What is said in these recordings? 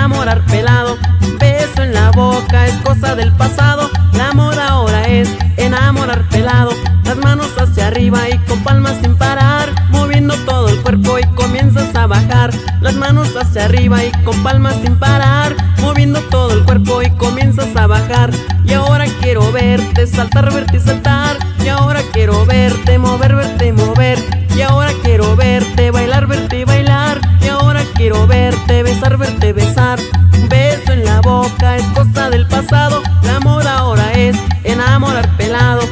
enamorar pelado. Beso en la boca es cosa del pasado, la moda ahora es enamorar pelado. Las manos hacia arriba y con palmas sin parar, moviendo todo el cuerpo y comienzas a bajar. Las manos hacia arriba y con palmas sin parar, moviendo todo el cuerpo y comienzas a bajar. Y ahora quiero verte saltar, verte y saltar. Y ahora quiero verte mover, verte y mover. Y ahora quiero verte bailar, verte y bailar. Y ahora quiero verte besar, verte besar. Beso en la boca es cosa del pasado, la moda ahora es enamorar pelado.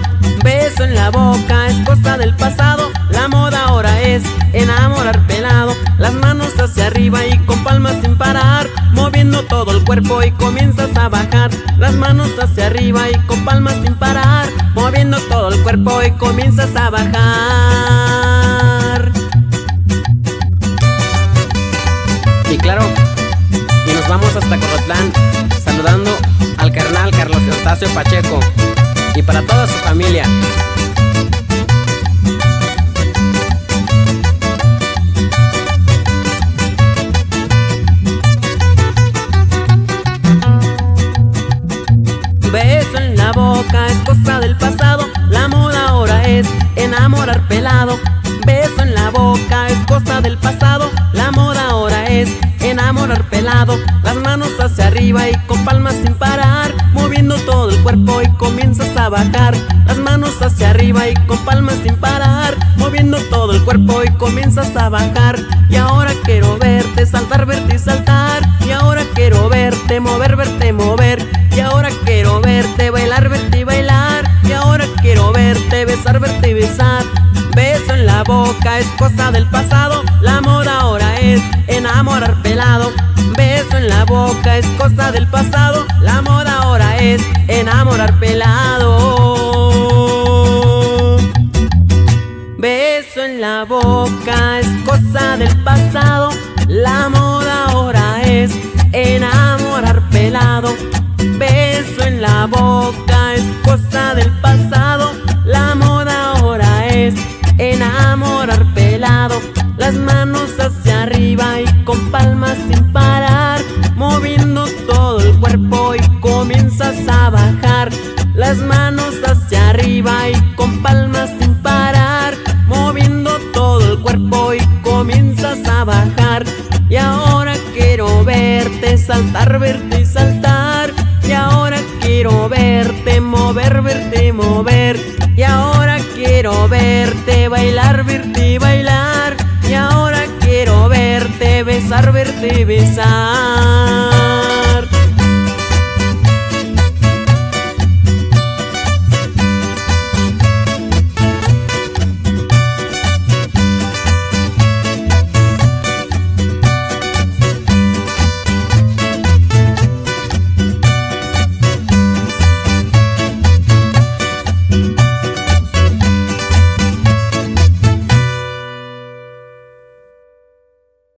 Beso en la boca es cosa del pasado, la moda ahora es enamorar pelado. Las manos hacia arriba y con palmas sin parar, moviendo todo el cuerpo y comienzas a bajar. Las manos hacia arriba y con palmas sin parar, moviendo todo el cuerpo y comienzas a bajar. Y claro, y nos vamos hasta Corotlán, saludando al carnal Carlos Eustacio Pacheco y para toda su familia. Beso en la boca es cosa del pasado, la moda ahora es enamorar pelado. Beso en la boca es cosa del pasado, la moda ahora es enamorar pelado. Las manos hacia arriba y con palmas sin parar, moviendo todo el cuerpo y comienzas a bajar. Las manos hacia arriba y con palmas sin parar, moviendo todo el cuerpo y comienzas a bajar. Y ahora quiero verte saltar, verte y saltar. Y ahora quiero verte mover, verte mover. Y ahora quiero verte bailar, verte y bailar. Y ahora quiero verte besar, verte y besar. Beso en la boca es cosa del pasado, la moda ahora es enamorar pelado. Beso en la boca es cosa del pasado, la moda ahora es enamorar pelado. Beso en la boca es cosa del pasado, la moda ahora es enamorar pelado. Beso en la boca es cosa del pasado, la moda ahora es enamorar pelado. Las manos hacia arriba y con palmas sin parar, moviendo todo el cuerpo y comienzas a bajar. Las manos hacia arriba y con palmas sin parar, moviendo todo el cuerpo y comienzas a bajar. Y ahora quiero verte saltar, verte y saltar. Y ahora quiero verte mover, verte y mover. Y ahora quiero verte bailar, verte y bailar. Y ahora quiero verte besar, verte y besar.